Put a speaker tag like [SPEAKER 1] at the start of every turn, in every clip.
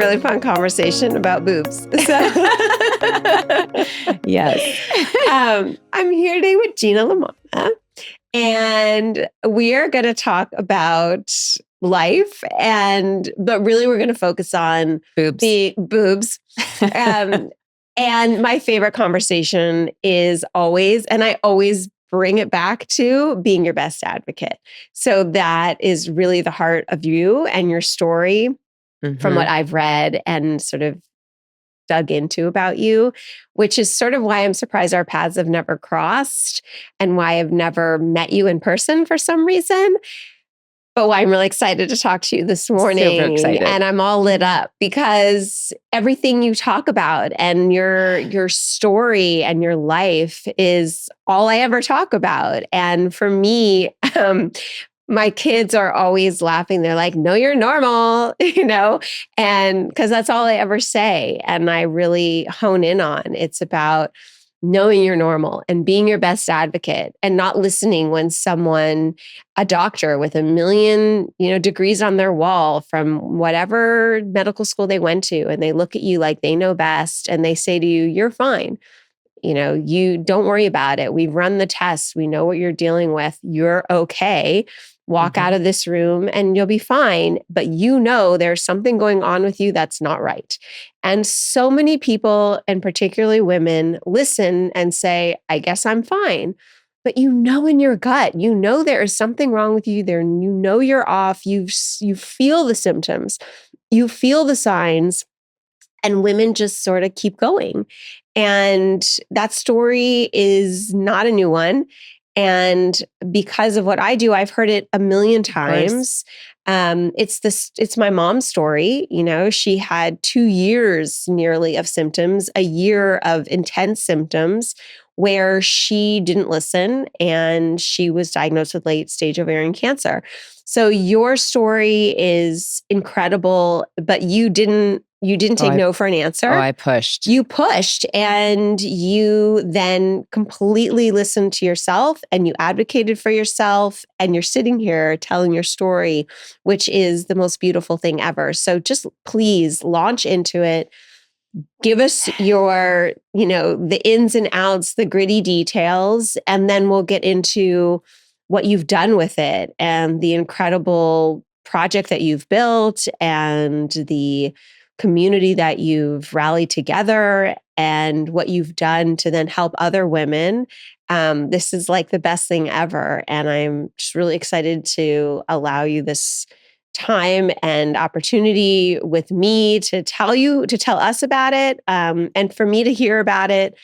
[SPEAKER 1] really fun conversation about boobs. So
[SPEAKER 2] Yes.
[SPEAKER 1] I'm here today with Gina Lamanna, and we are going to talk about life, but really we're going to focus on
[SPEAKER 2] Boobs.
[SPEAKER 1] the boobs. And my favorite conversation is always, and I always bring it back to being your best advocate. So that is really the heart of you and your story from what I've read and sort of dug into about you, which is sort of why I'm surprised our paths have never crossed and why I've never met you in person for some reason. But why I'm really excited to talk to you this morning.
[SPEAKER 2] Super excited.
[SPEAKER 1] And I'm all lit up because everything you talk about and your story and your life is all I ever talk about. And for me, my kids are always laughing. They're like, no, you're normal, and because that's all I ever say. And I really hone in on it's about knowing you're normal and being your best advocate and not listening when a doctor with 1 million, degrees on their wall from whatever medical school they went to, and they look at you like they know best and they say to you, you're fine. You don't worry about it. We've run the tests. We know what you're dealing with. You're okay. Walk out of this room and you'll be fine. But there's something going on with you that's not right. And so many people, and particularly women, listen and say, I guess I'm fine. But in your gut, there is something wrong with you there. You're off. You feel the symptoms. You feel the signs. And women just sort of keep going. And that story is not a new one. And because of what I do, I've heard it 1 million times. It's my mom's story. She had 2 years nearly of symptoms, a year of intense symptoms where she didn't listen and she was diagnosed with late stage ovarian cancer. So your story is incredible, but you didn't take no for an answer.
[SPEAKER 2] I pushed.
[SPEAKER 1] You pushed and you then completely listened to yourself and you advocated for yourself and you're sitting here telling your story, which is the most beautiful thing ever. So just please launch into it. Give us your, the ins and outs, the gritty details, and then we'll get into what you've done with it and the incredible project that you've built and the community that you've rallied together and what you've done to then help other women. This is like the best thing ever. And I'm just really excited to allow you this time and opportunity with me to tell us about it. And for me to hear about it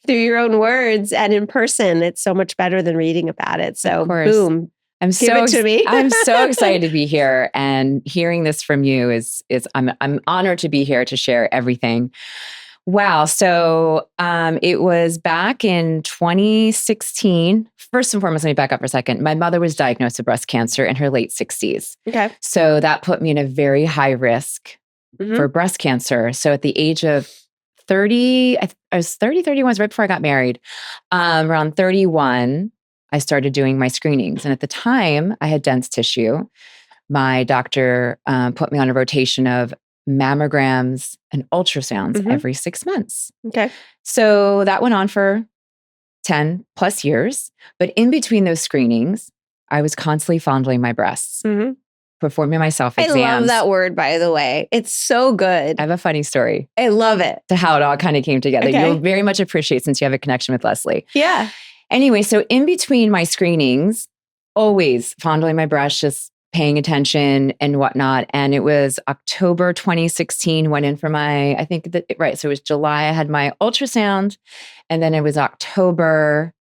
[SPEAKER 1] through your own words and in person. It's so much better than reading about it. So boom. Give it to me.
[SPEAKER 2] I'm so excited to be here, and hearing this from you is I'm honored to be here to share everything. Wow. So it was back in 2016. First and foremost, let me back up for a second. My mother was diagnosed with breast cancer in her late 60s.
[SPEAKER 1] Okay.
[SPEAKER 2] So that put me in a very high risk for breast cancer. So at the age of 30, I was 31, was right before I got married. Around 31, I started doing my screenings. And at the time, I had dense tissue. My doctor put me on a rotation of mammograms and ultrasounds every 6 months.
[SPEAKER 1] Okay.
[SPEAKER 2] So that went on for 10 plus years. But in between those screenings, I was constantly fondling my breasts, performing my self-exams.
[SPEAKER 1] I love that word, by the way. It's so good.
[SPEAKER 2] I have a funny story.
[SPEAKER 1] I love it.
[SPEAKER 2] To how it all kind of came together.
[SPEAKER 1] Okay.
[SPEAKER 2] You'll very much appreciate since you have a connection with Leslie.
[SPEAKER 1] Yeah.
[SPEAKER 2] Anyway, so in between my screenings, always fondling my breasts, just paying attention and whatnot. And it was October 2016, went in for so it was July, I had my ultrasound. And then it was October,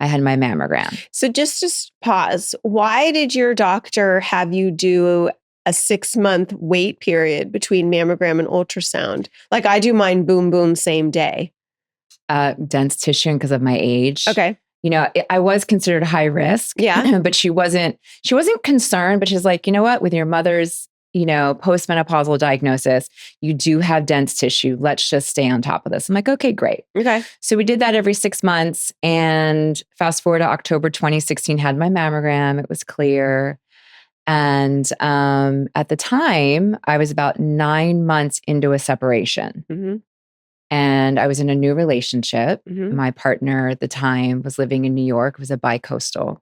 [SPEAKER 2] I had my mammogram.
[SPEAKER 1] So just pause. Why did your doctor have you do a 6-month wait period between mammogram and ultrasound? Like I do mine, boom, boom, same day.
[SPEAKER 2] Dense tissue because of my age.
[SPEAKER 1] Okay.
[SPEAKER 2] I was considered high risk.
[SPEAKER 1] Yeah.
[SPEAKER 2] But she wasn't concerned, but she's like, you know what, with your mother's, postmenopausal diagnosis, you do have dense tissue. Let's just stay on top of this. I'm like, okay, great.
[SPEAKER 1] Okay.
[SPEAKER 2] So we did that every 6 months, and fast forward to October 2016, had my mammogram. It was clear. And at the time, I was about 9 months into a separation.
[SPEAKER 1] Mm-hmm.
[SPEAKER 2] And I was in a new relationship.
[SPEAKER 1] Mm-hmm.
[SPEAKER 2] My partner at the time was living in New York. It was a bi-coastal,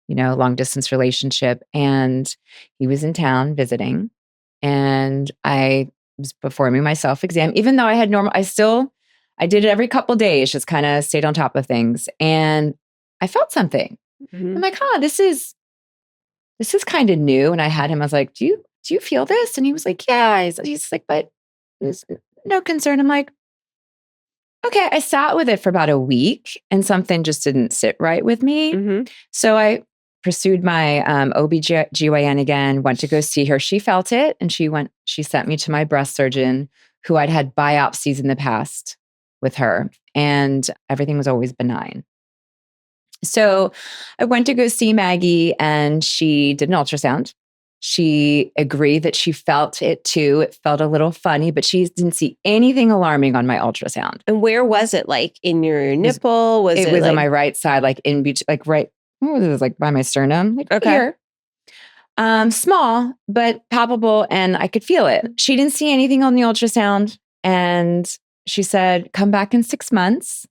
[SPEAKER 2] long distance relationship. And he was in town visiting. And I was performing my self-exam, even though I had I did it every couple days, just kind of stayed on top of things. And I felt something.
[SPEAKER 1] Mm-hmm.
[SPEAKER 2] I'm like, this is kind of new. And I had him, I was like, do you feel this? And he was like, yeah. He's like, but there's no concern. I'm like, okay. I sat with it for about a week and something just didn't sit right with me.
[SPEAKER 1] Mm-hmm.
[SPEAKER 2] So I pursued my OBGYN again, went to go see her. She felt it and she sent me to my breast surgeon who I'd had biopsies in the past with her, and everything was always benign. So I went to go see Maggie and she did an ultrasound. She agreed that she felt it too. It felt a little funny, but she didn't see anything alarming on my ultrasound.
[SPEAKER 1] And where was it? Like in your nipple?
[SPEAKER 2] It was on my right side, like in between, like right, it was like by my sternum, like here. Small, but palpable, and I could feel it. She didn't see anything on the ultrasound. And she said, come back in 6 months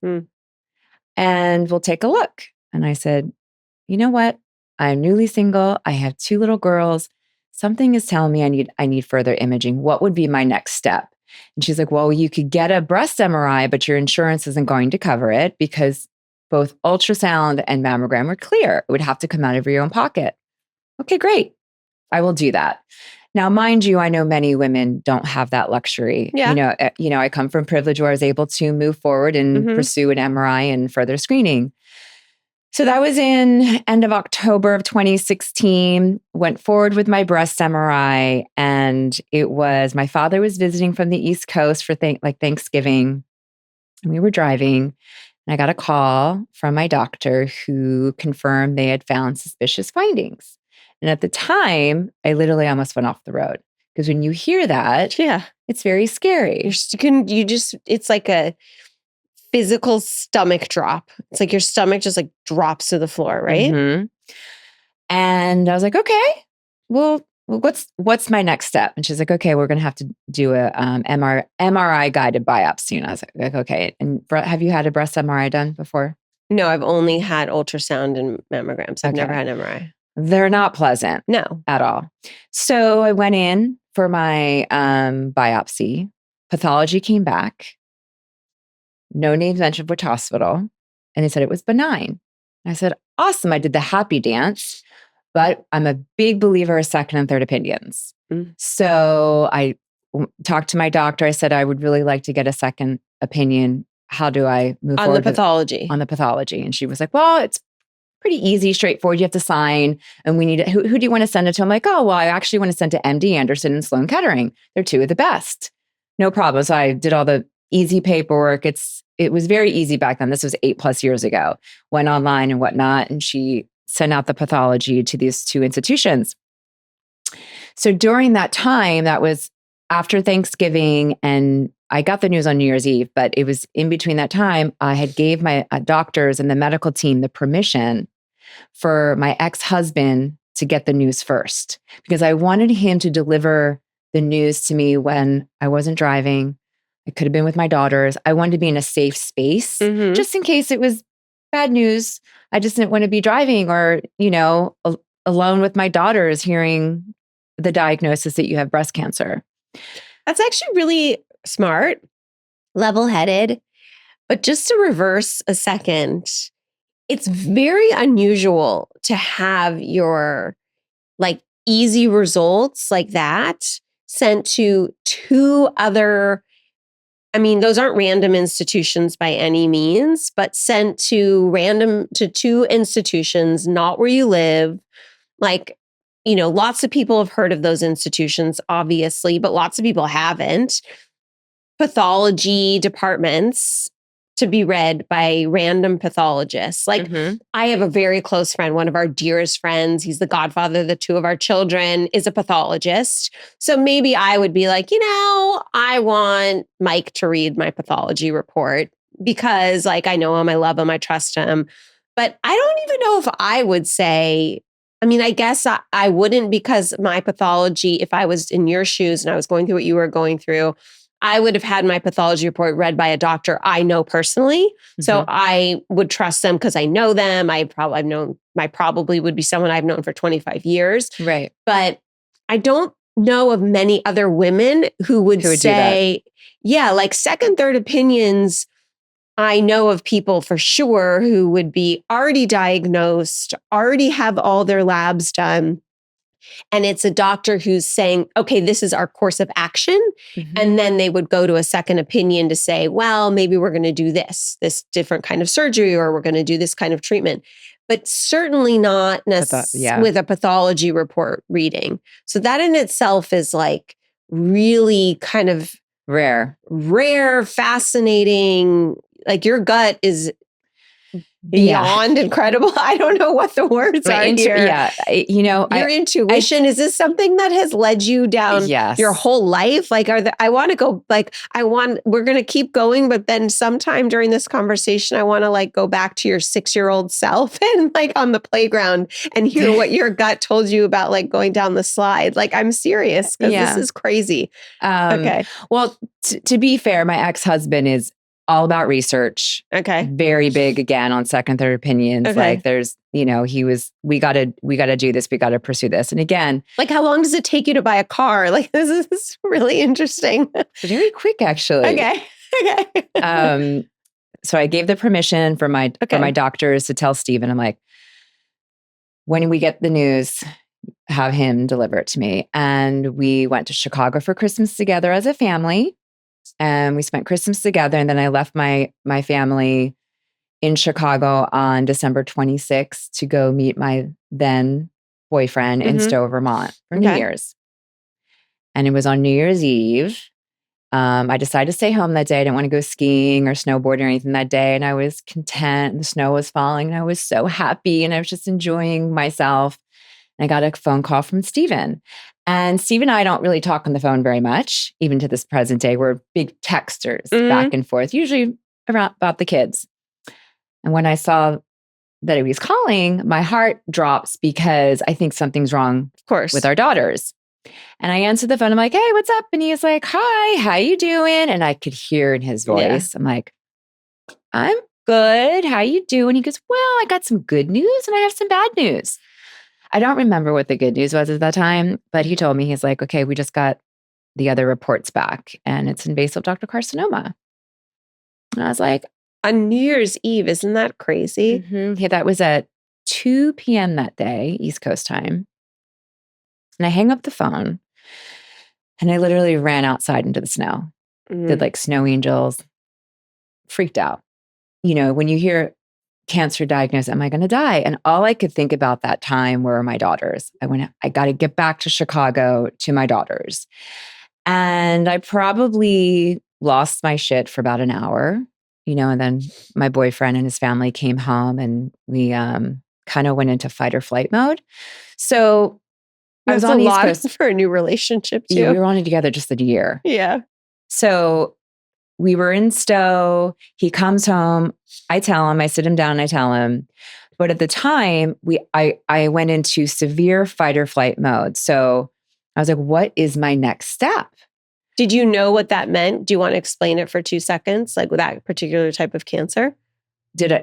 [SPEAKER 2] and we'll take a look. And I said, you know what? I'm newly single. I have 2 little girls. Something is telling me I need further imaging. What would be my next step? And she's like, well, you could get a breast MRI, but your insurance isn't going to cover it because both ultrasound and mammogram are clear. It would have to come out of your own pocket. Okay, great. I will do that. Now, mind you, I know many women don't have that luxury.
[SPEAKER 1] Yeah.
[SPEAKER 2] I come from privilege where I was able to move forward and pursue an MRI and further screening. So that was in end of October of 2016, went forward with my breast MRI. And it was, my father was visiting from the East Coast for Thanksgiving. And we were driving and I got a call from my doctor who confirmed they had found suspicious findings. And at the time, I literally almost went off the road because when you hear that, it's very scary.
[SPEAKER 1] It's like a physical stomach drop. It's like your stomach just like drops to the floor, right?
[SPEAKER 2] Mm-hmm. And I was like, okay, well, what's my next step? And she's like, okay, we're going to have to do a MRI guided biopsy. And I was like, okay. And have you had a breast MRI done before?
[SPEAKER 1] No, I've only had ultrasound and mammograms. I've never had an MRI.
[SPEAKER 2] They're not pleasant.
[SPEAKER 1] No.
[SPEAKER 2] At all. So I went in for my biopsy. Pathology came back. No names mentioned which hospital. And they said it was benign. I said, awesome. I did the happy dance, but I'm a big believer of second and third opinions. So I talked to my doctor. I said, I would really like to get a second opinion. How do I move forward?
[SPEAKER 1] On the pathology.
[SPEAKER 2] And she was like, well, it's pretty easy, straightforward. You have to sign and we need it. Who do you want to send it to? I'm like, oh, well, I actually want to send to MD Anderson and Sloan Kettering. They're 2 of the best. No problem. So I did all the easy paperwork. It was very easy back then. This was 8+ years ago. Went online and whatnot. And she sent out the pathology to these 2 institutions. So during that time, that was after Thanksgiving, and I got the news on New Year's Eve, but it was in between that time, I had gave my doctors and the medical team the permission for my ex-husband to get the news first, because I wanted him to deliver the news to me when I wasn't driving. I could have been with my daughters. I wanted to be in a safe space, just in case it was bad news. I just didn't want to be driving or, alone with my daughters hearing the diagnosis that you have breast cancer.
[SPEAKER 1] That's actually really smart, level-headed. But just to reverse a second, it's very unusual to have your easy results like that sent to 2 other, those aren't random institutions by any means, but sent to 2 institutions, not where you live. Lots of people have heard of those institutions, obviously, but lots of people haven't. Pathology departments to be read by random pathologists. I have a very close friend, one of our dearest friends. He's the godfather of the 2 of our children, is a pathologist. So maybe I would be like, I want Mike to read my pathology report because I know him, I love him, I trust him. But I don't even know if I would say, I mean, I guess I wouldn't, because my pathology, if I was in your shoes and I was going through what you were going through, I would have had my pathology report read by a doctor I know personally. So I would trust them because I know them. I probably would be someone I've known for 25 years.
[SPEAKER 2] Right.
[SPEAKER 1] But I don't know of many other women who would say, yeah, like second, third opinions. I know of people for sure who would be already diagnosed, already have all their labs done. And it's a doctor who's saying, okay, this is our course of action. And then they would go to a second opinion to say, well, maybe we're going to do this different kind of surgery, or we're going to do this kind of treatment. But certainly not with a pathology report reading. So that in itself is like really kind of
[SPEAKER 2] rare,
[SPEAKER 1] fascinating. Like your gut is beyond incredible. I don't know what the words are here.
[SPEAKER 2] Yeah.
[SPEAKER 1] Your intuition, is this something that has led you down your whole life? Like, we're going to keep going, but then sometime during this conversation, I want to like go back to your 6-year-old self and like on the playground and hear what your gut told you about like going down the slide. Like, I'm serious because this is crazy. Okay.
[SPEAKER 2] Well, to be fair, my ex-husband is all about research.
[SPEAKER 1] Okay.
[SPEAKER 2] Very big again on second, third opinions.
[SPEAKER 1] Okay.
[SPEAKER 2] Like there's, we gotta do this. We gotta pursue this. And again,
[SPEAKER 1] like how long does it take you to buy a car? Like this is really interesting.
[SPEAKER 2] Very quick, actually.
[SPEAKER 1] Okay.
[SPEAKER 2] So I gave the permission for my doctors to tell Stephen, I'm like, when we get the news, have him deliver it to me. And we went to Chicago for Christmas together as a family. And we spent Christmas together. And then I left my family in Chicago on December 26th to go meet my then boyfriend in Stowe, Vermont for New Year's. And it was on New Year's Eve. I decided to stay home that day. I didn't want to go skiing or snowboarding or anything that day. And I was content. The snow was falling and I was so happy and I was just enjoying myself. And I got a phone call from Stephen. And Steve and I don't really talk on the phone very much, even to this present day. We're big texters back and forth, usually about the kids. And when I saw that he was calling, my heart drops because I think something's wrong, of course, with our daughters. And I answered the phone. I'm like, hey, what's up? And he's like, hi, how you doing? And I could hear in his voice. I'm like, I'm good. How you doing? He goes, well, I got some good news and I have some bad news. I don't remember what the good news was at that time, but he told me, he's like, okay, we just got the other reports back and it's invasive ductal carcinoma. And I was like,
[SPEAKER 1] on New Year's Eve, isn't that crazy?
[SPEAKER 2] Yeah, that was at 2 p.m. that day, East Coast time. And I hang up the phone and I literally ran outside into the snow, did like snow angels, freaked out. When you hear cancer diagnosis, am I going to die? And all I could think about that time were my daughters. I got to get back to Chicago to my daughters. And I probably lost my shit for about an hour, and then my boyfriend and his family came home and we kind of went into fight or flight mode. So I was on the East Coast
[SPEAKER 1] for a new relationship too.
[SPEAKER 2] Yeah, we were only together just a year.
[SPEAKER 1] Yeah.
[SPEAKER 2] So we were in Stowe. He comes home. I sit him down and I tell him. But at the time, I went into severe fight or flight mode. So I was like, what is my next step?
[SPEAKER 1] Did you know what that meant? Do you want to explain it for 2 seconds? Like with that particular type of cancer?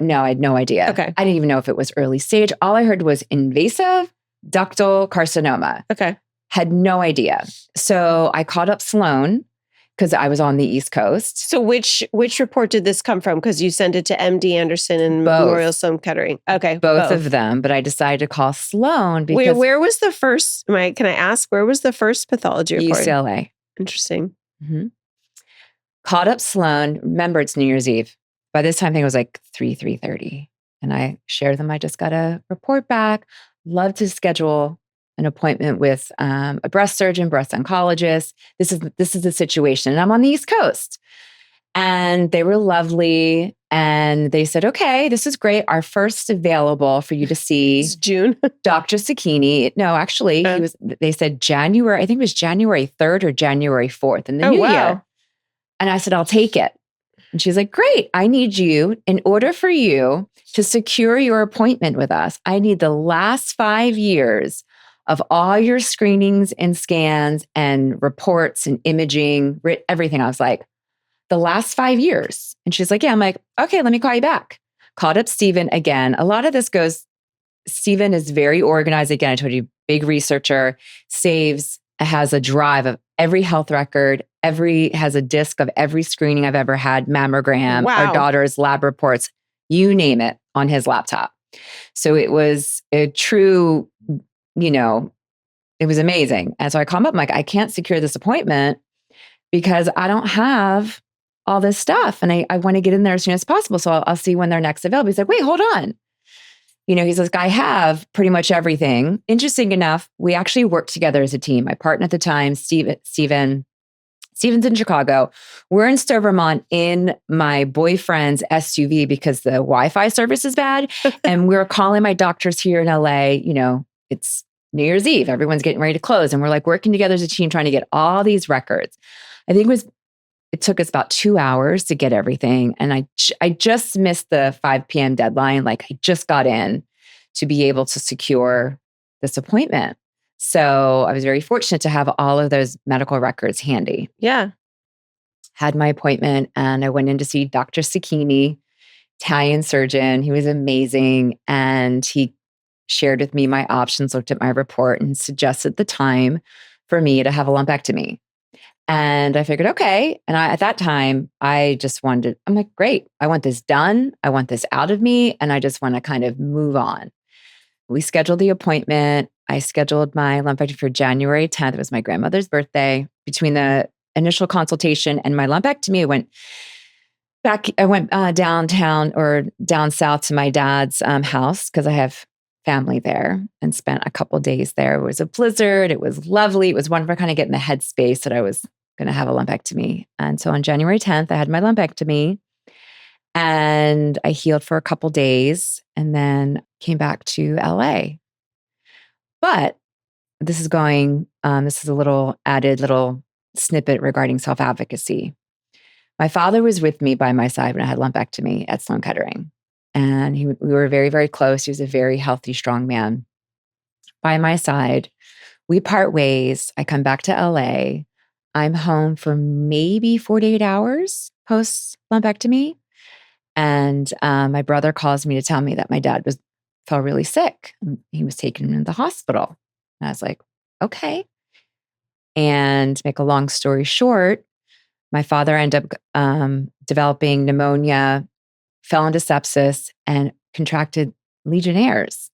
[SPEAKER 2] No, I had no idea.
[SPEAKER 1] Okay.
[SPEAKER 2] I didn't even know if it was early stage. All I heard was invasive ductal carcinoma.
[SPEAKER 1] Okay.
[SPEAKER 2] Had no idea. So I called up Sloan because I was on the East Coast.
[SPEAKER 1] So which report did this come from? Because you sent it to MD Anderson and Memorial Sloan Kettering. Okay.
[SPEAKER 2] Both of them. But I decided to call Sloan because...
[SPEAKER 1] Where was the first, can I ask, where was the first pathology report?
[SPEAKER 2] UCLA.
[SPEAKER 1] Interesting.
[SPEAKER 2] Called up Sloan. Remember, it's New Year's Eve. By this time, I think it was like 3:30. And I shared them. I just got a report back. Love to schedule an appointment with a breast surgeon, breast oncologist. This is the situation. And I'm on the East Coast. And they were lovely. And they said, okay, this is great. Our first available for you to see.
[SPEAKER 1] It's June.
[SPEAKER 2] Dr. Sakini. No, actually, they said January, I think it was January 3rd or January 4th in the new year. And I said, I'll take it. And she's like, great, I need you, in order for you to secure your appointment with us, I need the last 5 years of all your screenings and scans and reports and imaging, everything. I was like, the last 5 years. And she's like, yeah. I'm like, okay, let me call you back. Called up Stephen again. A lot of this goes, Stephen is very organized. Again, I told you, big researcher, has a drive of every health record, has a disc of every screening I've ever had, mammogram,
[SPEAKER 1] Wow.
[SPEAKER 2] our daughter's lab reports, you name it, on his laptop. So it was a true, it was amazing. And so I call him up, I'm like, I can't secure this appointment because I don't have all this stuff. And I want to get in there as soon as possible. So I'll see when they're next available. He's like, wait, hold on. He's like, I have pretty much everything. Interesting enough, we actually worked together as a team. My partner at the time, Steven's in Chicago. We're in Stowe, Vermont in my boyfriend's SUV because the Wi-Fi service is bad. And we're calling my doctors here in LA. It's New Year's Eve. Everyone's getting ready to close. And we're like working together as a team, trying to get all these records. I think it took us about 2 hours to get everything. And I just missed the 5 p.m. deadline. Like I just got in to be able to secure this appointment. So I was very fortunate to have all of those medical records handy.
[SPEAKER 1] Yeah.
[SPEAKER 2] Had my appointment and I went in to see Dr. Cicchini, Italian surgeon. He was amazing. And he shared with me my options, looked at my report and suggested the time for me to have a lumpectomy. And I figured, okay. And at that time, I'm like, great. I want this done. I want this out of me. And I just want to kind of move on. We scheduled the appointment. I scheduled my lumpectomy for January 10th. It was my grandmother's birthday. Between the initial consultation and my lumpectomy, I went downtown or down south to my dad's house because I have family there, and spent a couple of days there. It was a blizzard. It was lovely. It was wonderful, kind of get in the headspace that I was going to have a lumpectomy. And so on January 10th, I had my lumpectomy and I healed for a couple of days and then came back to LA. But this is a little snippet regarding self-advocacy. My father was with me by my side when I had lumpectomy at Sloan Kettering. And we were very, very close. He was a very healthy, strong man. By my side, we part ways. I come back to LA. I'm home for maybe 48 hours post lumpectomy. And my brother calls me to tell me that my dad felt really sick. He was taken into the hospital. And I was like, okay. And to make a long story short, my father ended up developing pneumonia, fell into sepsis, and contracted Legionnaires.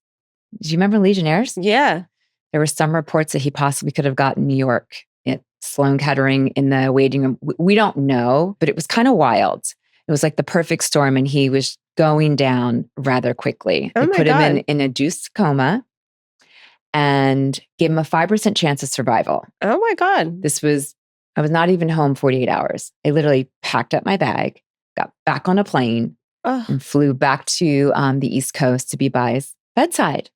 [SPEAKER 2] Do you remember Legionnaires?
[SPEAKER 1] Yeah.
[SPEAKER 2] There were some reports that he possibly could have gotten New York at Sloan Kettering in the waiting room. We don't know, but it was kind of wild. It was like the perfect storm, and he was going down rather quickly.
[SPEAKER 1] Oh
[SPEAKER 2] they
[SPEAKER 1] my
[SPEAKER 2] put
[SPEAKER 1] God.
[SPEAKER 2] him in an induced coma and gave him a 5% chance of survival.
[SPEAKER 1] Oh my God.
[SPEAKER 2] I was not even home 48 hours. I literally packed up my bag, got back on a plane, and flew back to the East Coast to be by his bedside.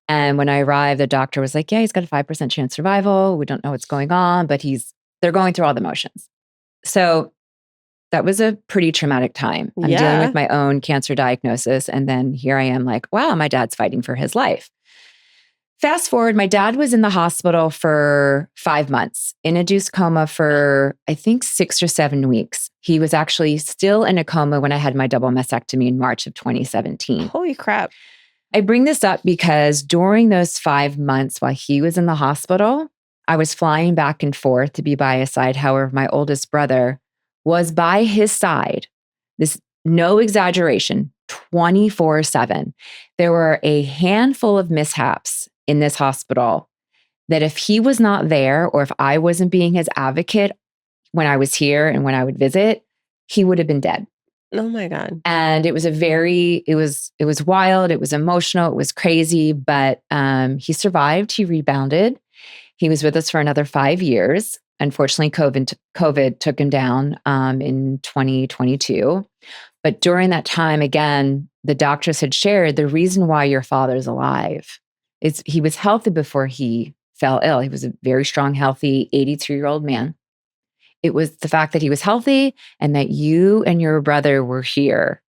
[SPEAKER 2] And when I arrived, the doctor was like, yeah, he's got a 5% chance survival. We don't know what's going on, but they're going through all the motions. So that was a pretty traumatic time. I'm dealing with my own cancer diagnosis. And then here I am like, wow, my dad's fighting for his life. Fast forward, my dad was in the hospital for 5 months, in induced coma for, I think, 6 or 7 weeks. He was actually still in a coma when I had my double mastectomy in March of 2017.
[SPEAKER 1] Holy crap.
[SPEAKER 2] I bring this up because during those 5 months while he was in the hospital, I was flying back and forth to be by his side. However, my oldest brother was by his side. This, no exaggeration, 24/7. There were a handful of mishaps in this hospital that if he was not there, or if I wasn't being his advocate when I was here and when I would visit, he would have been dead.
[SPEAKER 1] Oh my God.
[SPEAKER 2] And it was it was wild. It was emotional. It was crazy, but he survived. He rebounded. He was with us for another 5 years. Unfortunately, COVID took him down in 2022. But during that time, again, the doctors had shared the reason why your father's alive is he was healthy before he fell ill. He was a very strong, healthy 82-year-old man. It was the fact that he was healthy and that you and your brother were here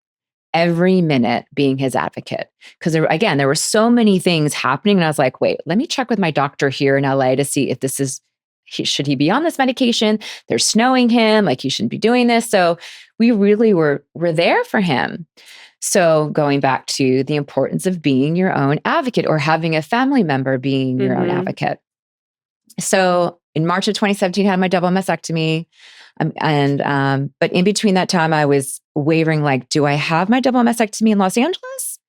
[SPEAKER 2] every minute being his advocate. Because again, there were so many things happening. And I was like, wait, let me check with my doctor here in LA to see if this is, should he be on this medication? They're snowing him, like he shouldn't be doing this. So we really were there for him. So going back to the importance of being your own advocate or having a family member being your own advocate. So in March of 2017, I had my double mastectomy. But in between that time, I was wavering, like, do I have my double mastectomy in Los Angeles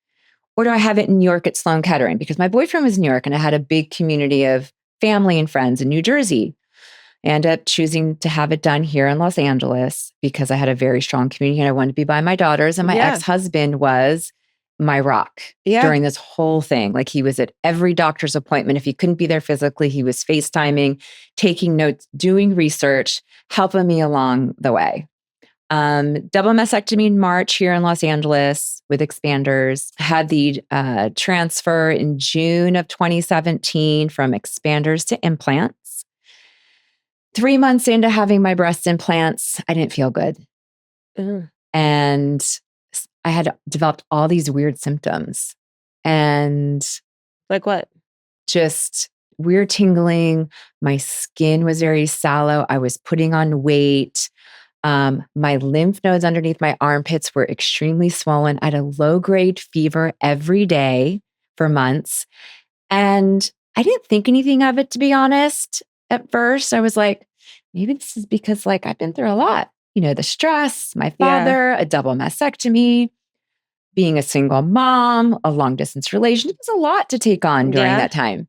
[SPEAKER 2] or do I have it in New York at Sloan Kettering? Because my boyfriend was in New York and I had a big community of family and friends in New Jersey. I ended up choosing to have it done here in Los Angeles because I had a very strong community and I wanted to be by my daughters. And my ex-husband was my rock during this whole thing. Like he was at every doctor's appointment. If he couldn't be there physically, he was FaceTiming, taking notes, doing research, helping me along the way. Double mastectomy in March here in Los Angeles with expanders. Had the transfer in June of 2017 from expanders to implants. 3 months into having my breast implants, I didn't feel good. And I had developed all these weird symptoms. And
[SPEAKER 1] like what?
[SPEAKER 2] Just weird tingling. My skin was very sallow. I was putting on weight. My lymph nodes underneath my armpits were extremely swollen. I had a low-grade fever every day for months. And I didn't think anything of it, to be honest. At first, I was like, maybe this is because like I've been through a lot. You know, the stress, my father, a double mastectomy, being a single mom, a long distance relationship. It was a lot to take on during that time.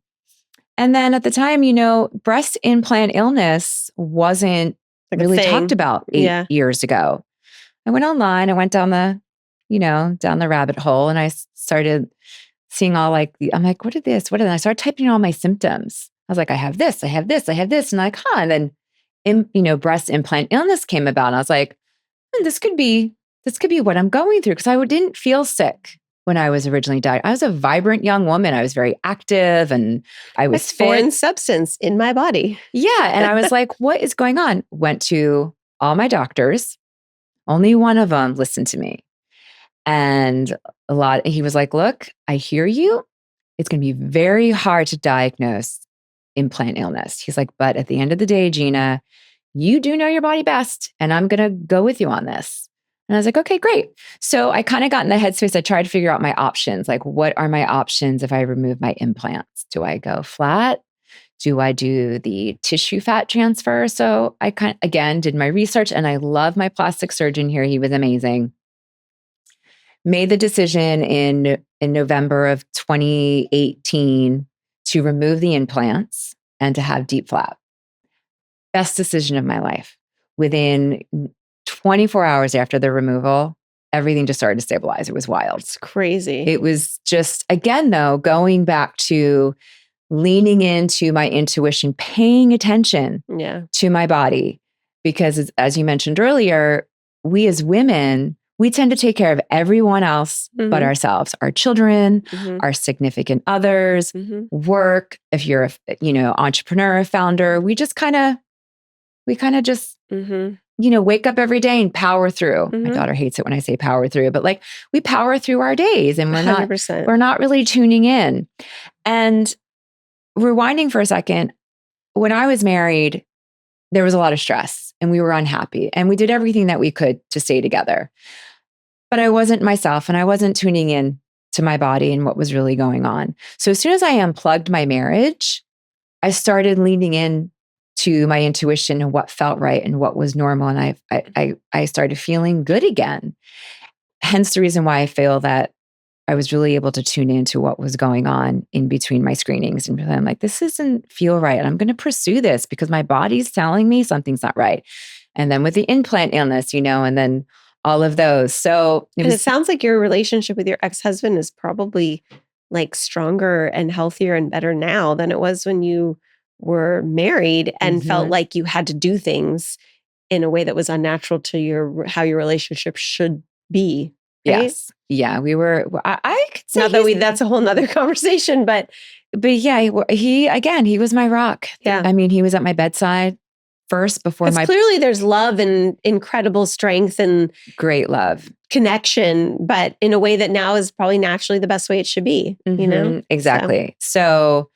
[SPEAKER 2] And then at the time, you know, breast implant illness wasn't like really talked about 8 years ago. I went online, I went down the rabbit hole and I started seeing all like, I'm like, what is this? What is that? I started typing in all my symptoms. I was like, I have this, I have this, I have this. And like, and then, breast implant illness came about. And I was like, this could be what I'm going through. Because I didn't feel sick when I was originally diagnosed. I was a vibrant young woman. I was very active and I was fit.
[SPEAKER 1] Foreign substance in my body.
[SPEAKER 2] Yeah. And I was like, what is going on? Went to all my doctors. Only one of them listened to me. And he was like, look, I hear you. It's going to be very hard to diagnose implant illness. He's like, but at the end of the day, Gina, you do know your body best. And I'm going to go with you on this. And I was like, okay, great. So I kind of got in the headspace. I tried to figure out my options. Like, what are my options if I remove my implants? Do I go flat? Do I do the tissue fat transfer? So I again did my research and I love my plastic surgeon here. He was amazing. Made the decision in November of 2018 to remove the implants and to have DIEP flap. Best decision of my life. Within 24 hours after the removal, everything just started to stabilize. It was wild.
[SPEAKER 1] It's crazy.
[SPEAKER 2] It was just, again, though, going back to leaning into my intuition, paying attention to my body. Because as you mentioned earlier, we as women, we tend to take care of everyone else but ourselves, our children, our significant others, work. If you're a entrepreneur, a founder, we kind of just wake up every day and power through. My daughter hates it when I say power through, but like we power through our days and we're not really tuning in. And rewinding for a second, when I was married, there was a lot of stress and we were unhappy and we did everything that we could to stay together. But I wasn't myself and I wasn't tuning in to my body and what was really going on. So as soon as I unplugged my marriage, I started leaning in to my intuition and what felt right and what was normal. And I started feeling good again. Hence the reason why I feel that I was really able to tune into what was going on in between my screenings. And I'm like, this doesn't feel right. I'm going to pursue this because my body's telling me something's not right. And then with the implant illness, and then all of those. So
[SPEAKER 1] it sounds like your relationship with your ex-husband is probably like stronger and healthier and better now than it was when you were married and felt like you had to do things in a way that was unnatural to how your relationship should be. Right?
[SPEAKER 2] Yes. Yeah, we were, I could say
[SPEAKER 1] not that that's a whole nother conversation, but
[SPEAKER 2] yeah, he was my rock.
[SPEAKER 1] Yeah.
[SPEAKER 2] I mean, he was at my bedside first before
[SPEAKER 1] clearly there's love and incredible strength and
[SPEAKER 2] great love
[SPEAKER 1] connection, but in a way that now is probably naturally the best way it should be, you know?
[SPEAKER 2] Exactly. So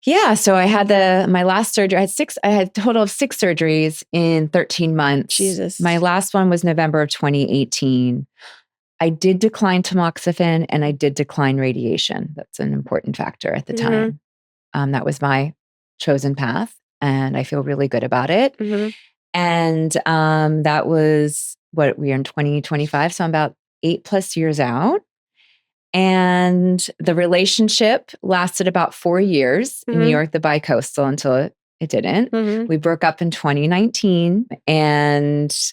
[SPEAKER 2] I had my last surgery. I had a total of 6 surgeries in 13 months.
[SPEAKER 1] Jesus.
[SPEAKER 2] My last one was November of 2018. I did decline tamoxifen and I did decline radiation. That's an important factor at the time. That was my chosen path, and I feel really good about it. And that was we are in 2025, so I'm about 8+ years out. And the relationship lasted about 4 years in New York, the bi-coastal, until it didn't. We broke up in 2019, and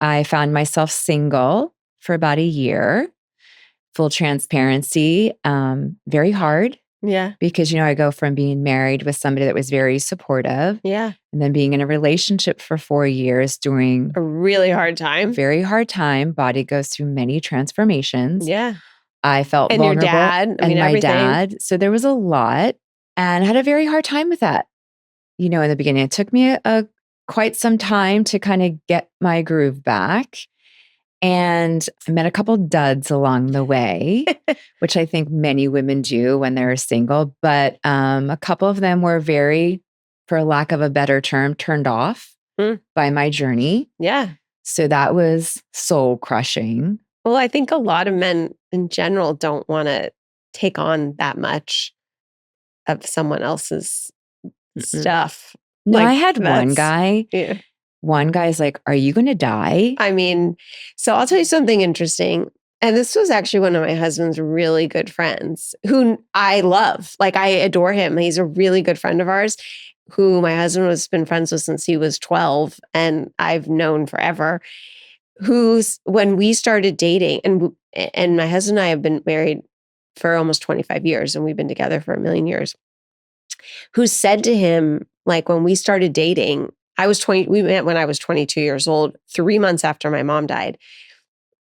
[SPEAKER 2] I found myself single for about a year. Full transparency, very hard.
[SPEAKER 1] Yeah.
[SPEAKER 2] Because, I go from being married with somebody that was very supportive.
[SPEAKER 1] Yeah.
[SPEAKER 2] And then being in a relationship for 4 years during
[SPEAKER 1] a really hard time.
[SPEAKER 2] Very hard time. Body goes through many transformations.
[SPEAKER 1] Yeah.
[SPEAKER 2] I felt
[SPEAKER 1] and
[SPEAKER 2] vulnerable.
[SPEAKER 1] Your dad.
[SPEAKER 2] And my
[SPEAKER 1] everything.
[SPEAKER 2] dad. So there was a lot. And I had a very hard time with that. In the beginning, it took me quite some time to kind of get my groove back. And I met a couple duds along the way, which I think many women do when they're single. But a couple of them were very, for lack of a better term, turned off by my journey.
[SPEAKER 1] Yeah.
[SPEAKER 2] So that was soul crushing.
[SPEAKER 1] Well, I think a lot of men in general don't want to take on that much of someone else's stuff.
[SPEAKER 2] No, I had one guy.
[SPEAKER 1] Yeah.
[SPEAKER 2] One guy's like, "Are you going to die?"
[SPEAKER 1] So I'll tell you something interesting. And this was actually one of my husband's really good friends who I love. Like, I adore him. He's a really good friend of ours who my husband has been friends with since he was 12 and I've known forever. When we started dating, and my husband and I have been married for almost 25 years and we've been together for 1,000,000 years, who said to him, like, when we started dating, we met when I was 22 years old, 3 months after my mom died,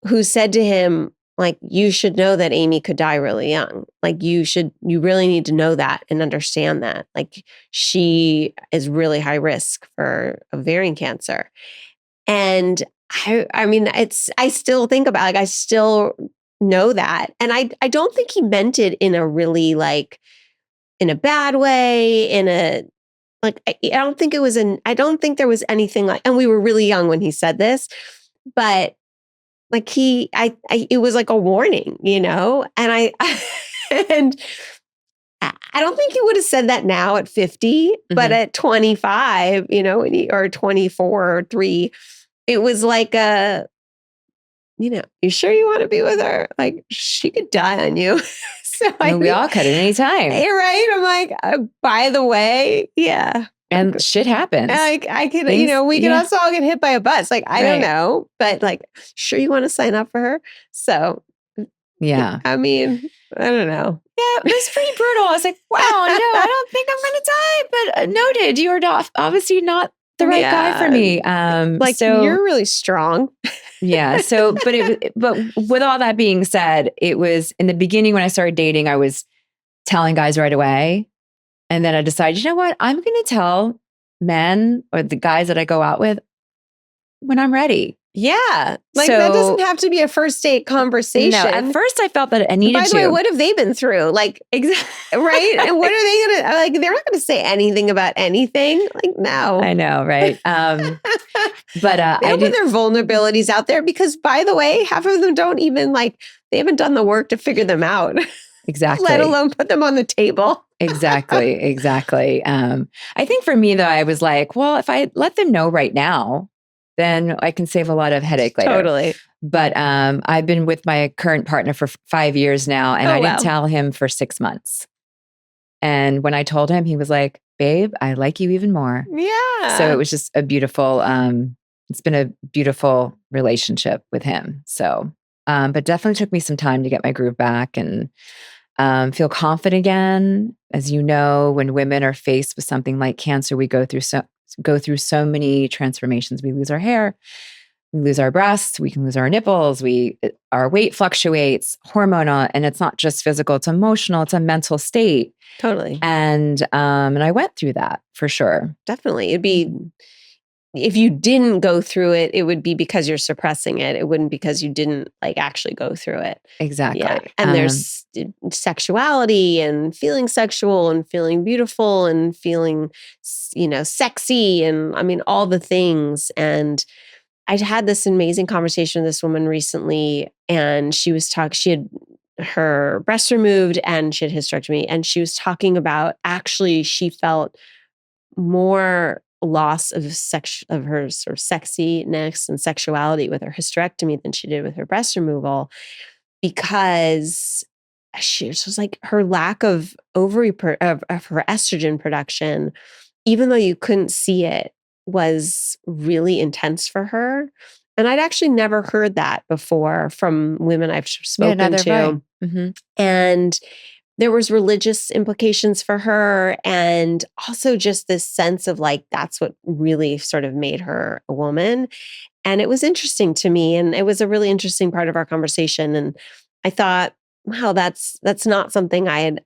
[SPEAKER 1] who said to him, like, you should know that Amy could die really young. Like, you really need to know that and understand that. Like, she is really high risk for ovarian cancer. And I still think about, like, I still know that. And I don't think he meant it in a really, like, in a bad way, I don't think there was anything like, and we were really young when he said this, but like it was like a warning, and and I don't think he would have said that now at 50, but at 25, or 24 or 3, it was like you sure you want to be with her? Like, she could die on you. So
[SPEAKER 2] we all could at any time.
[SPEAKER 1] You're right. I'm like, by the way, yeah.
[SPEAKER 2] And shit happens.
[SPEAKER 1] I could, we could also all get hit by a bus. Like, I don't know, but like, sure you want to sign up for her? So,
[SPEAKER 2] yeah.
[SPEAKER 1] I don't know.
[SPEAKER 2] Yeah, it was pretty brutal. I was like, wow, no, I don't think I'm going to die. But noted, you're obviously not the right guy for me.
[SPEAKER 1] So you're really strong.
[SPEAKER 2] Yeah. So, but with all that being said, it was in the beginning when I started dating, I was telling guys right away. And then I decided, you know what? I'm going to tell men or the guys that I go out with when I'm ready.
[SPEAKER 1] Yeah. Like, that doesn't have to be a first date conversation.
[SPEAKER 2] No, at first I felt that I needed to.
[SPEAKER 1] By the way, what have they been through? Like,
[SPEAKER 2] exactly.
[SPEAKER 1] Right? And what are they going to, like, they're not going to say anything about anything. Like, no.
[SPEAKER 2] I know, right? But
[SPEAKER 1] they put their vulnerabilities out there because, by the way, half of them don't even, like, they haven't done the work to figure them out.
[SPEAKER 2] Exactly.
[SPEAKER 1] Let alone put them on the table.
[SPEAKER 2] Exactly. I think for me, though, I was like, well, if I let them know right now, then I can save a lot of headache later.
[SPEAKER 1] Totally.
[SPEAKER 2] But I've been with my current partner for 5 years now, and I didn't tell him for 6 months. And when I told him, he was like, babe, I like you even more.
[SPEAKER 1] Yeah.
[SPEAKER 2] So it was just a beautiful, it's been a beautiful relationship with him. So, but definitely took me some time to get my groove back and feel confident again. As you know, when women are faced with something like cancer, we go through so many transformations. We lose our hair, we lose our breasts, we can lose our nipples, our weight fluctuates, hormonal, and it's not just physical, it's emotional, it's a mental state.
[SPEAKER 1] Totally.
[SPEAKER 2] And I went through that for sure.
[SPEAKER 1] Definitely. It'd be, if you didn't go through it, it would be because you're suppressing it. It wouldn't because you didn't like actually go through it.
[SPEAKER 2] Exactly.
[SPEAKER 1] Yeah. And there's sexuality and feeling sexual and feeling beautiful and feeling, sexy. And I mean, all the things. And I'd had this amazing conversation with this woman recently, and she had her breast removed and she had hysterectomy. And she was talking about actually she felt more loss of her sort of sexiness and sexuality with her hysterectomy than she did with her breast removal, because she was like her lack of of her estrogen production, even though you couldn't see it, was really intense for her. And I'd actually never heard that before from women I've spoken to.
[SPEAKER 2] Mm-hmm.
[SPEAKER 1] And there was religious implications for her, and also just this sense of like, that's what really sort of made her a woman. And it was interesting to me. And it was a really interesting part of our conversation. And I thought, wow, that's not something I'd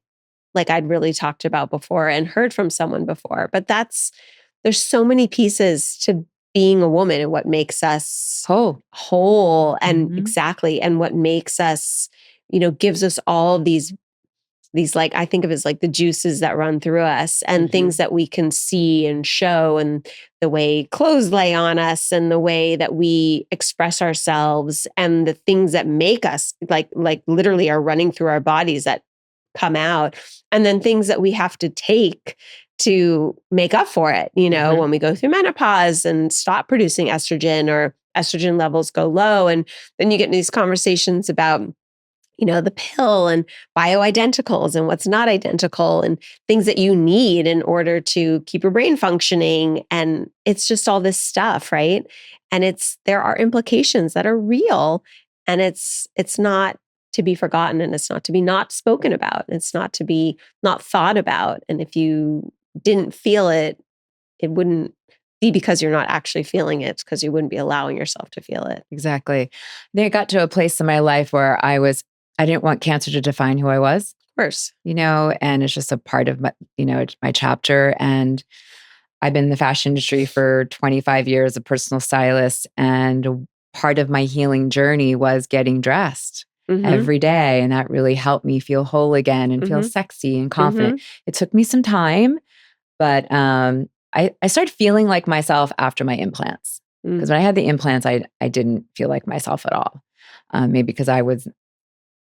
[SPEAKER 1] really talked about before and heard from someone before. But there's so many pieces to being a woman and what makes us whole and exactly. And what makes us, gives us all these like, I think of it as like the juices that run through us and things that we can see and show, and the way clothes lay on us and the way that we express ourselves and the things that make us like literally are running through our bodies that come out, and then things that we have to take to make up for it, when we go through menopause and stop producing estrogen, or estrogen levels go low. And then you get in these conversations about the pill and bioidenticals and what's not identical and things that you need in order to keep your brain functioning. And it's just all this stuff, right? And there are implications that are real, and it's not to be forgotten, and it's not to be not spoken about. It's not to be not thought about. And if you didn't feel it, it wouldn't be because you're not actually feeling it, because you wouldn't be allowing yourself to feel it.
[SPEAKER 2] Exactly. Then I got to a place in my life where I didn't want cancer to define who I was.
[SPEAKER 1] Of course.
[SPEAKER 2] And it's just a part of my, my chapter. And I've been in the fashion industry for 25 years, a personal stylist. And part of my healing journey was getting dressed every day. And that really helped me feel whole again and feel sexy and confident. It took me some time, but I started feeling like myself after my implants. Because when I had the implants, I didn't feel like myself at all. Maybe because I was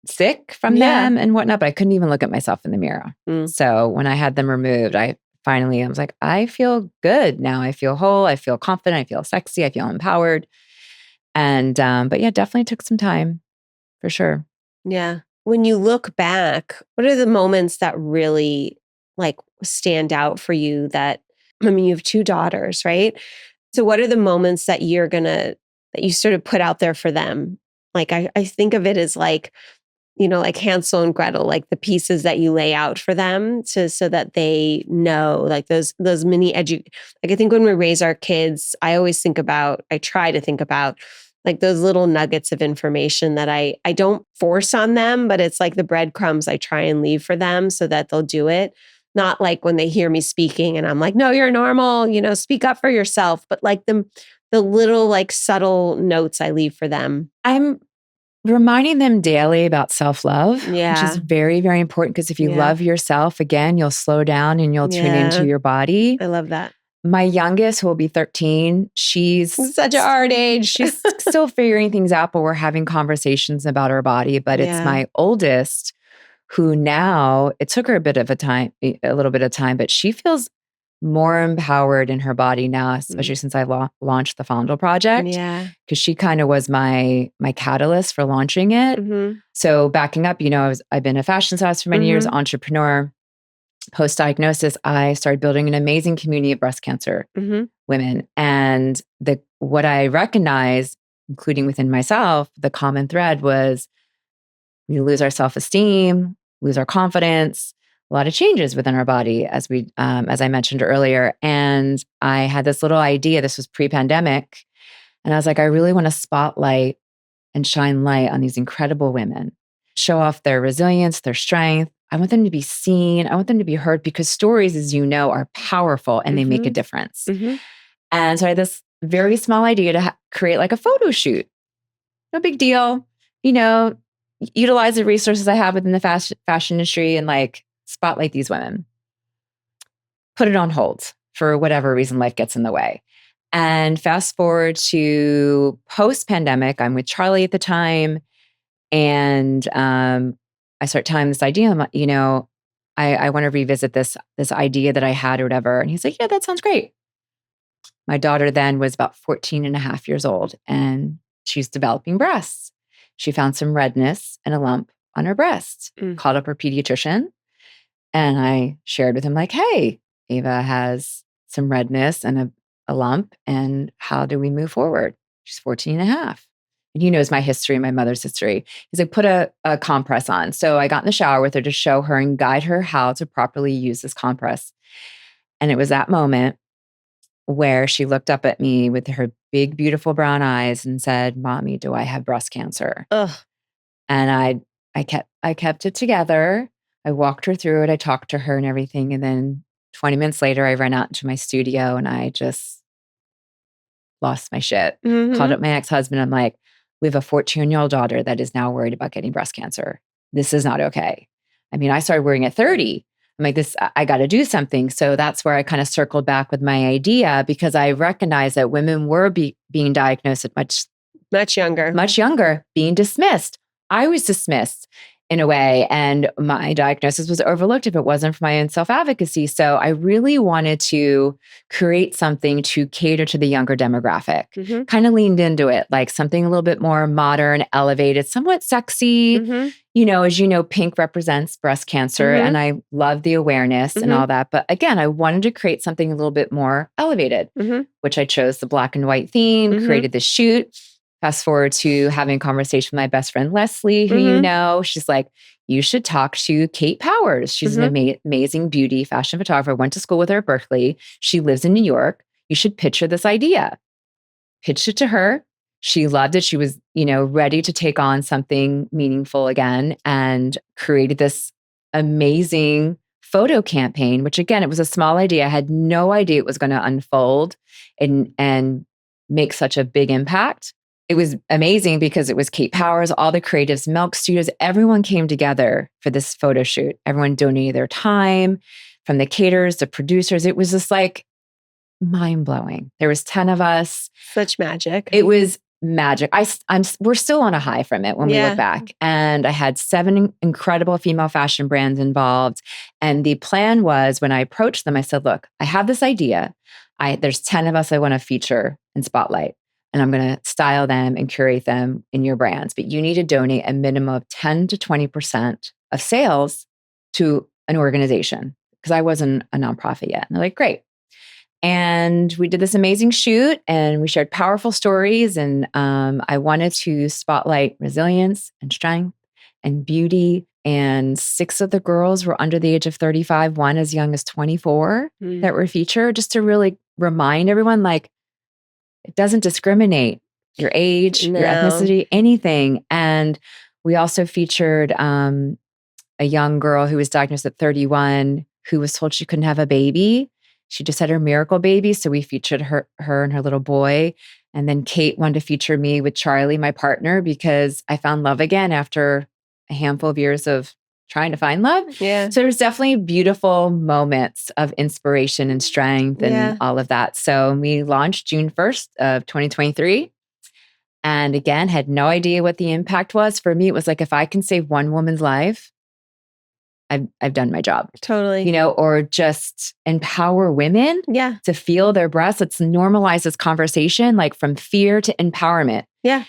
[SPEAKER 2] sick from them and whatnot, but I couldn't even look at myself in the mirror. So when I had them removed, I was like, I feel good now. I feel whole. I feel confident. I feel sexy. I feel empowered. And, but yeah, definitely took some time for sure.
[SPEAKER 1] Yeah. When you look back, what are the moments that really like stand out for you? That, I mean, you have 2 daughters, right? So what are the moments that that you sort of put out there for them? Like, I think of it as like, like Hansel and Gretel, like the pieces that you lay out for them so that they know, like those mini like I think when we raise our kids, I try to think about like those little nuggets of information that I don't force on them, but it's like the breadcrumbs I try and leave for them so that they'll do it. Not like when they hear me speaking and I'm like, no, you're normal, speak up for yourself, but like the little like subtle notes I leave for them.
[SPEAKER 2] I'm reminding them daily about self-love, which is very, very important, because if you love yourself, again, you'll slow down and you'll tune into your body.
[SPEAKER 1] I love that.
[SPEAKER 2] My youngest, who will be 13, she's
[SPEAKER 1] such a hard age.
[SPEAKER 2] She's still figuring things out, but we're having conversations about her body. But it's my oldest, who now, it took her a little bit of time, but she feels more empowered in her body now, especially since I launched the Fondle Project.
[SPEAKER 1] Yeah.
[SPEAKER 2] Because she kind of was my catalyst for launching it. So backing up, I've been a fashion stylist for many years, entrepreneur. Post-diagnosis, I started building an amazing community of breast cancer women. And what I recognized, including within myself, the common thread was we lose our self-esteem, lose our confidence, a lot of changes within our body, as I mentioned earlier. And I had this little idea, this was pre-pandemic, And I was like, I really want to spotlight and shine light on these incredible women, show off their resilience, their strength. I want them to be seen. I want them to be heard because stories, as you know, are powerful and they make a difference. And so I had this very small idea to create like a photo shoot. No big deal, utilize the resources I have within the fashion industry and like spotlight these women. Put it on hold for whatever reason life gets in the way. And fast forward to post-pandemic, I'm with Charlie at the time. And I start telling him this idea. I'm like, I want to revisit this idea that I had or whatever. And he's like, yeah, that sounds great. My daughter then was about 14 and a half years old and she's developing breasts. She found some redness and a lump on her breast, called up her pediatrician. And I shared with him like, hey, Ava has some redness and a lump. And how do we move forward? She's 14 and a half. And he knows my history, my mother's history. He's like, put a compress on. So I got in the shower with her to show her and guide her how to properly use this compress. And it was that moment where she looked up at me with her big, beautiful brown eyes and said, Mommy, do I have breast cancer?
[SPEAKER 1] Ugh.
[SPEAKER 2] And I kept it together. I walked her through it. I talked to her and everything. And then 20 minutes later, I ran out into my studio and I just lost my shit. Called up my ex-husband. I'm like, we have a 14-year-old daughter that is now worried about getting breast cancer. This is not okay. I mean, I started worrying at 30. I'm like, I got to do something. So that's where I kind of circled back with my idea because I recognized that women were being diagnosed at much younger, being dismissed. I was dismissed in a way, and my diagnosis was overlooked if it wasn't for my own self-advocacy. So I really wanted to create something to cater to the younger demographic, kind of leaned into it, like something a little bit more modern, elevated, somewhat sexy. As you know, pink represents breast cancer, and I love the awareness and all that. But again, I wanted to create something a little bit more elevated, which I chose the black and white theme, created the shoot. Fast forward to having a conversation with my best friend, Leslie, who she's like, you should talk to Kate Powers. She's an amazing beauty fashion photographer. Went to school with her at Berkeley. She lives in New York. You should pitch her this idea. Pitched it to her. She loved it. She was, ready to take on something meaningful again and created this amazing photo campaign, which again, it was a small idea. I had no idea it was going to unfold and make such a big impact. It was amazing because it was Kate Powers, all the creatives, Milk Studios, everyone came together for this photo shoot. Everyone donated their time, from the caterers, the producers. It was just like mind-blowing. There was 10 of us.
[SPEAKER 1] Such magic.
[SPEAKER 2] It was magic. We're still on a high from it when we look back. And I had 7 incredible female fashion brands involved. And the plan was when I approached them, I said, look, I have this idea. There's 10 of us I want to feature and spotlight. And I'm going to style them and curate them in your brands. But you need to donate a minimum of 10 to 20% of sales to an organization because I wasn't a nonprofit yet. And they're like, great. And we did this amazing shoot and we shared powerful stories. And I wanted to spotlight resilience and strength and beauty. And 6 of the girls were under the age of 35, 1 as young as 24 that were featured, just to really remind everyone, like, it doesn't discriminate your age, your ethnicity, anything. And we also featured a young girl who was diagnosed at 31 who was told she couldn't have a baby. She just had her miracle baby. So we featured her and her little boy. And then Kate wanted to feature me with Charlie, my partner, because I found love again after a handful of years of trying to find love.
[SPEAKER 1] Yeah.
[SPEAKER 2] So there's definitely beautiful moments of inspiration and strength and all of that. So we launched June 1st of 2023. And again, had no idea what the impact was. For me, it was like, if I can save one woman's life, I've done my job.
[SPEAKER 1] Totally.
[SPEAKER 2] Or just empower women to feel their breasts. Let's normalize this conversation, like from fear to empowerment.
[SPEAKER 1] Yeah.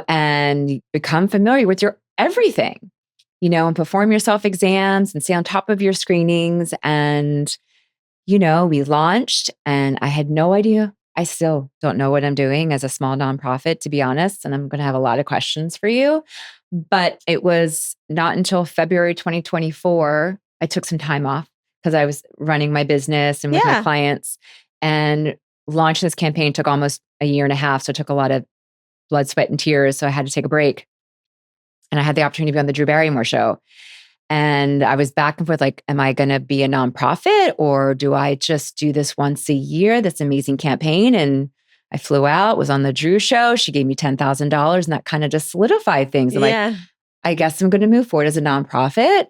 [SPEAKER 2] And become familiar with your everything. And perform your self-exams and stay on top of your screenings. And, we launched and I had no idea. I still don't know what I'm doing as a small nonprofit, to be honest. And I'm going to have a lot of questions for you. But it was not until February 2024, I took some time off because I was running my business and with my clients, and launching this campaign took almost a year and a half. So it took a lot of blood, sweat, and tears. So I had to take a break. And I had the opportunity to be on the Drew Barrymore show. And I was back and forth, like, am I going to be a nonprofit or do I just do this once a year, this amazing campaign? And I flew out, was on the Drew show. She gave me $10,000 and that kind of just solidified things. I'm like, I guess I'm going to move forward as a nonprofit.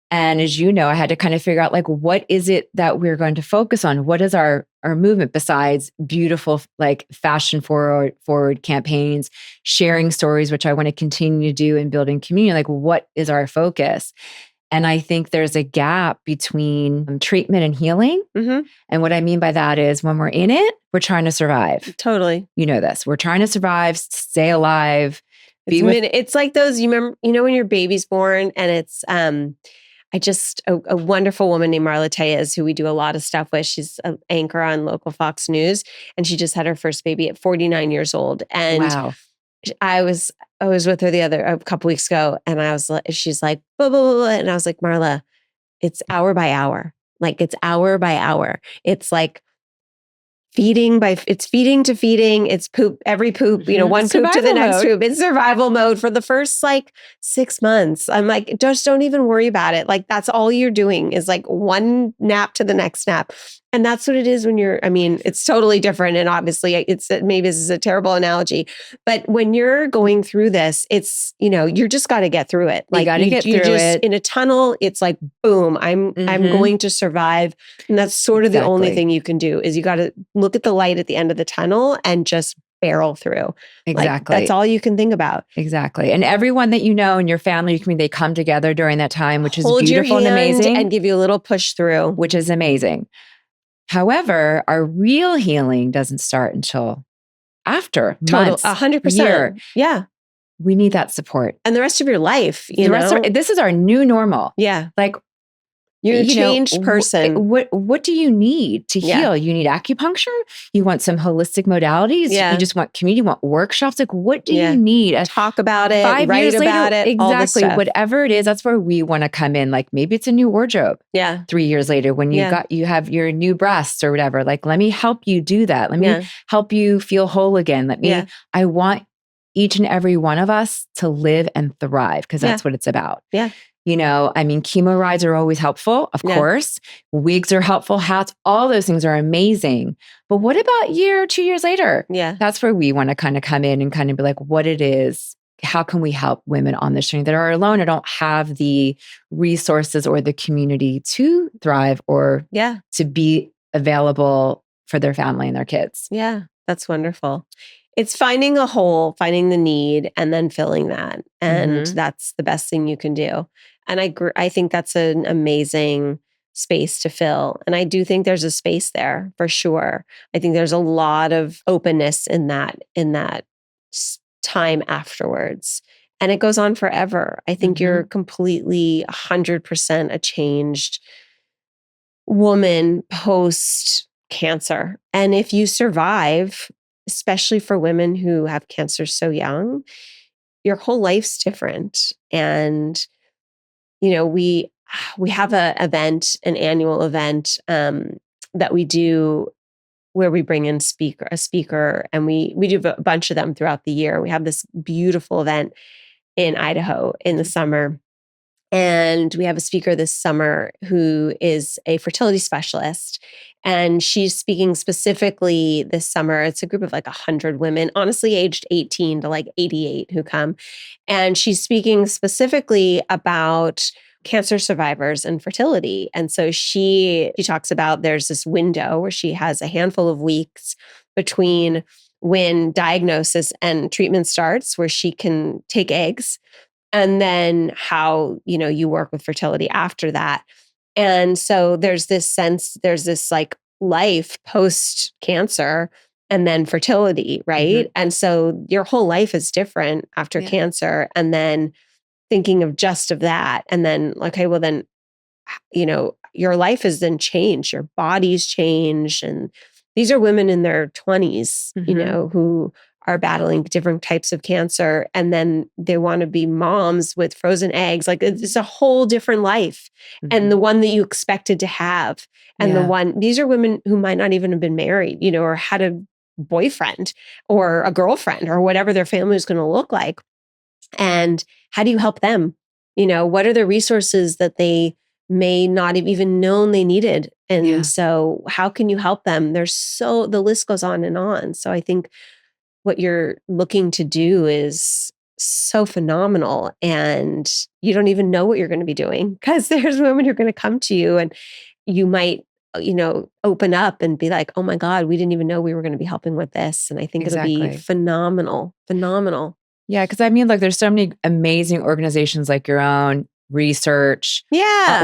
[SPEAKER 2] And as you know, I had to kind of figure out, like, what is it that we're going to focus on? What is our movement besides beautiful, like, fashion forward campaigns, sharing stories, which I want to continue to do, and building community? Like, what is our focus? And I think there's a gap between treatment and healing. And what I mean by that is when we're in it, we're trying to survive.
[SPEAKER 1] Totally.
[SPEAKER 2] You know this. We're trying to survive, stay alive.
[SPEAKER 1] It's like those, you remember, when your baby's born and it's, a wonderful woman named Marla Tejas, who we do a lot of stuff with. She's an anchor on local Fox News, and she just had her first baby at 49 years old. And
[SPEAKER 2] wow.
[SPEAKER 1] I was with her a couple weeks ago, and she's like, blah, blah, blah, blah. And I was like, Marla, it's hour by hour. Like, it's hour by hour. It's like feeding to feeding. It's poop, every poop, one
[SPEAKER 2] survival
[SPEAKER 1] poop to the next
[SPEAKER 2] mode.
[SPEAKER 1] poop. It's survival mode for the first 6 months. I'm like, just don't even worry about it. Like, that's all you're doing is like one nap to the next nap. And that's what it is when it's totally different. And obviously maybe this is a terrible analogy, but when you're going through this, it's, you're just got to get through it. Like,
[SPEAKER 2] you got to get through it.
[SPEAKER 1] In a tunnel, it's like, boom, I'm going to survive. And that's sort of the only thing you can do is you got to look at the light at the end of the tunnel and just barrel through.
[SPEAKER 2] Exactly.
[SPEAKER 1] Like, that's all you can think about.
[SPEAKER 2] Exactly. And everyone that you know in your family, your community, they come together during that time, which is
[SPEAKER 1] Hold
[SPEAKER 2] beautiful
[SPEAKER 1] your hand
[SPEAKER 2] and amazing.
[SPEAKER 1] And give you a little push through.
[SPEAKER 2] Which is amazing. However, our real healing doesn't start until after months,
[SPEAKER 1] 100%. Yeah.
[SPEAKER 2] We need that support.
[SPEAKER 1] And the rest of your life,
[SPEAKER 2] this is our new normal.
[SPEAKER 1] Yeah.
[SPEAKER 2] Like,
[SPEAKER 1] you're a changed person.
[SPEAKER 2] What do you need to heal? You need acupuncture? You want some holistic modalities?
[SPEAKER 1] Yeah.
[SPEAKER 2] You just want community? You want workshops? Like, what do you need?
[SPEAKER 1] Talk about it,
[SPEAKER 2] 5
[SPEAKER 1] write
[SPEAKER 2] years
[SPEAKER 1] about
[SPEAKER 2] later,
[SPEAKER 1] it,
[SPEAKER 2] exactly.
[SPEAKER 1] all this stuff.
[SPEAKER 2] Whatever it is, that's where we want to come in. Like, maybe it's a new wardrobe.
[SPEAKER 1] Yeah.
[SPEAKER 2] 3 years later, when you have your new breasts or whatever. Like, let me help you do that. Let me help you feel whole again. I want each and every one of us to live and thrive, because that's what it's about.
[SPEAKER 1] Yeah.
[SPEAKER 2] Chemo rides are always helpful, of course. Wigs are helpful, hats, all those things are amazing. But what about 2 years later?
[SPEAKER 1] Yeah.
[SPEAKER 2] That's where we want to kind of come in and kind of be like, what it is, how can we help women on this journey that are alone or don't have the resources or the community to thrive or to be available for their family and their kids?
[SPEAKER 1] Yeah, that's wonderful. It's finding a hole, finding the need, and then filling that. And that's the best thing you can do. And I think that's an amazing space to fill. And I do think there's a space there for sure. I think there's a lot of openness in that time afterwards. And it goes on forever. I think you're completely 100% a changed woman post cancer. And if you survive, especially for women who have cancer so young, your whole life's different. And, we have an annual event that we do where we bring in a speaker, and we do a bunch of them throughout the year. We have this beautiful event in Idaho in the summer. And we have a speaker this summer who is a fertility specialist. And she's speaking specifically this summer. It's a group of 100 women, honestly, aged 18 to 88 who come. And she's speaking specifically about cancer survivors and fertility. And so she talks about there's this window where she has a handful of weeks between when diagnosis and treatment starts, where she can take eggs, and then how, you work with fertility after that. And so there's this life post cancer and then fertility, right? And so your whole life is different after cancer, and then thinking of that. And then, okay, well then, your life is then changed, your body's changed. And these are women in their 20s, who are battling different types of cancer. And then they want to be moms with frozen eggs. It's a whole different life. And the one that you expected to have. And these are women who might not even have been married, or had a boyfriend or a girlfriend or whatever their family is going to look like. And how do you help them? What are the resources that they may not have even known they needed? And so how can you help them? The list goes on and on. So I think what you're looking to do is so phenomenal, and you don't even know what you're going to be doing, because there's women who are going to come to you and you might, open up and be like, oh my God, we didn't even know we were going to be helping with this. And I think it'll be phenomenal.
[SPEAKER 2] Yeah. Cause there's so many amazing organizations like your own, research,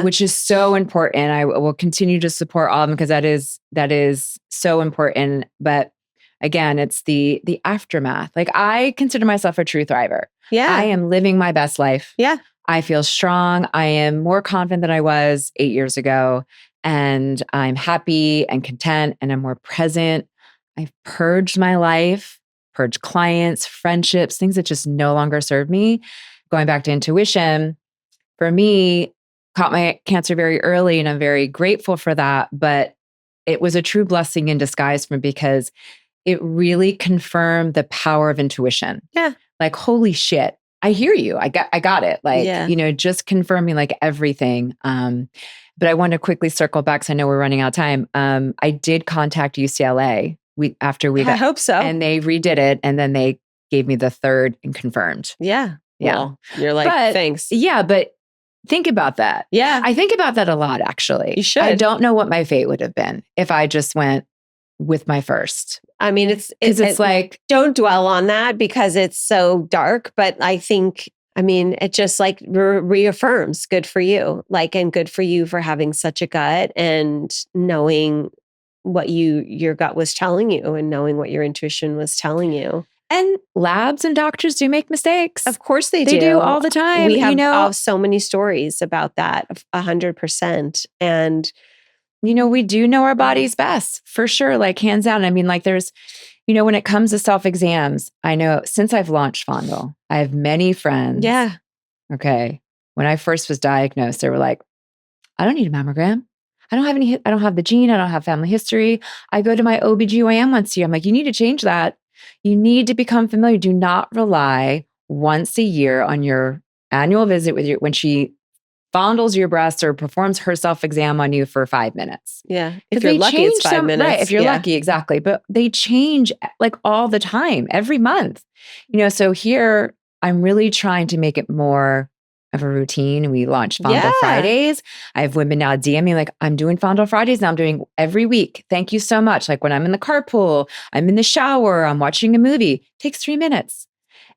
[SPEAKER 2] which is so important. I will continue to support all of them because that is so important. But again, it's the aftermath. I consider myself a true thriver.
[SPEAKER 1] Yeah.
[SPEAKER 2] I am living my best life.
[SPEAKER 1] Yeah.
[SPEAKER 2] I feel strong. I am more confident than I was 8 years ago. And I'm happy and content, and I'm more present. I've purged my life, purged clients, friendships, things that just no longer serve me. Going back to intuition, for me, caught my cancer very early, and I'm very grateful for that. But it was a true blessing in disguise for me, because it really confirmed the power of intuition.
[SPEAKER 1] Yeah.
[SPEAKER 2] Holy shit, I hear you. I got it. Just confirming everything. But I want to quickly circle back, because I know we're running out of time. I did contact UCLA
[SPEAKER 1] I hope so.
[SPEAKER 2] And they redid it. And then they gave me the third and confirmed.
[SPEAKER 1] Yeah.
[SPEAKER 2] Yeah.
[SPEAKER 1] Well, you're like, thanks.
[SPEAKER 2] Yeah. But think about that.
[SPEAKER 1] Yeah.
[SPEAKER 2] I think about that a lot, actually.
[SPEAKER 1] You should.
[SPEAKER 2] I don't know what my fate would have been if I just went with my first. I mean, it's like,
[SPEAKER 1] don't dwell on that because it's so dark. But I think, it just reaffirms good for you, and good for you for having such a gut and knowing what your gut was telling you and knowing what your intuition was telling you.
[SPEAKER 2] And labs and doctors do make mistakes.
[SPEAKER 1] Of course they do.
[SPEAKER 2] They do all the time.
[SPEAKER 1] We have so many stories about that, 100%. And
[SPEAKER 2] we do know our bodies best, for sure, hands down. There's, when it comes to self-exams, I know since I've launched Fondle, I have many friends.
[SPEAKER 1] Yeah.
[SPEAKER 2] Okay. When I first was diagnosed, they were like, I don't need a mammogram. I don't have the gene. I don't have family history. I go to my OBGYN once a year. I'm like, you need to change that. You need to become familiar. Do not rely once a year on your annual visit with when she fondles your breast or performs her self-exam on you for 5 minutes.
[SPEAKER 1] Yeah. If you're lucky, it's 5 minutes.
[SPEAKER 2] Right. If you're lucky, exactly. But they change all the time, every month. So here I'm really trying to make it more of a routine. We launched Fondle Fridays. I have women now DM me I'm doing Fondle Fridays now. I'm doing every week. Thank you so much. When I'm in the carpool, I'm in the shower, I'm watching a movie. It takes 3 minutes.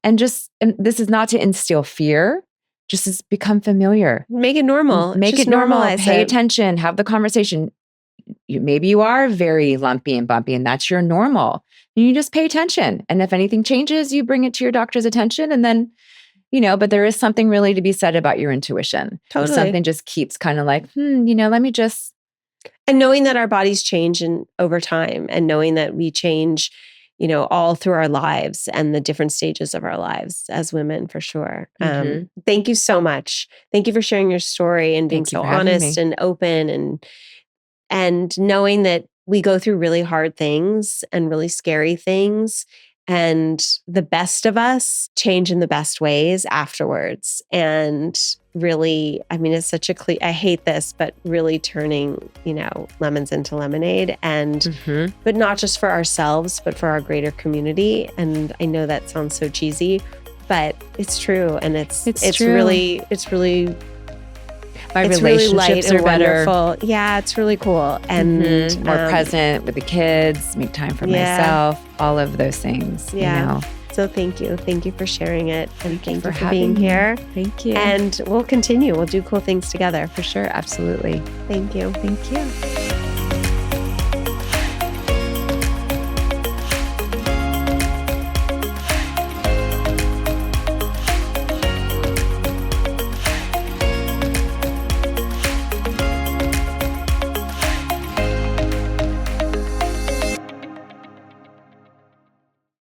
[SPEAKER 2] And this is not to instill fear. Just become familiar.
[SPEAKER 1] Make it normal.
[SPEAKER 2] Make it normal. Pay attention. Have the conversation. Maybe you are very lumpy and bumpy, and that's your normal. You just pay attention. And if anything changes, you bring it to your doctor's attention. And then, but there is something really to be said about your intuition.
[SPEAKER 1] Totally.
[SPEAKER 2] If something just keeps kind of let me just.
[SPEAKER 1] And knowing that our bodies change over time, and knowing that we change all through our lives and the different stages of our lives as women, for sure. Thank you so much. Thank you for sharing your story and being so honest and open, and knowing that we go through really hard things and really scary things, and the best of us change in the best ways afterwards. And really, it's such I hate this, but really turning, lemons into lemonade, and, but not just for ourselves, but for our greater community. And I know that sounds so cheesy, but it's true. And it's
[SPEAKER 2] true.
[SPEAKER 1] really,
[SPEAKER 2] my
[SPEAKER 1] it's
[SPEAKER 2] relationships
[SPEAKER 1] really light and
[SPEAKER 2] are better.
[SPEAKER 1] Wonderful. Yeah, it's really cool. And
[SPEAKER 2] more present with the kids, make time for myself, all of those things.
[SPEAKER 1] Yeah. So thank you. Thank you for sharing it. And thank you for being
[SPEAKER 2] me
[SPEAKER 1] here.
[SPEAKER 2] Thank you.
[SPEAKER 1] And we'll continue. We'll do cool things together.
[SPEAKER 2] For sure. Absolutely.
[SPEAKER 1] Thank you.
[SPEAKER 2] Thank you.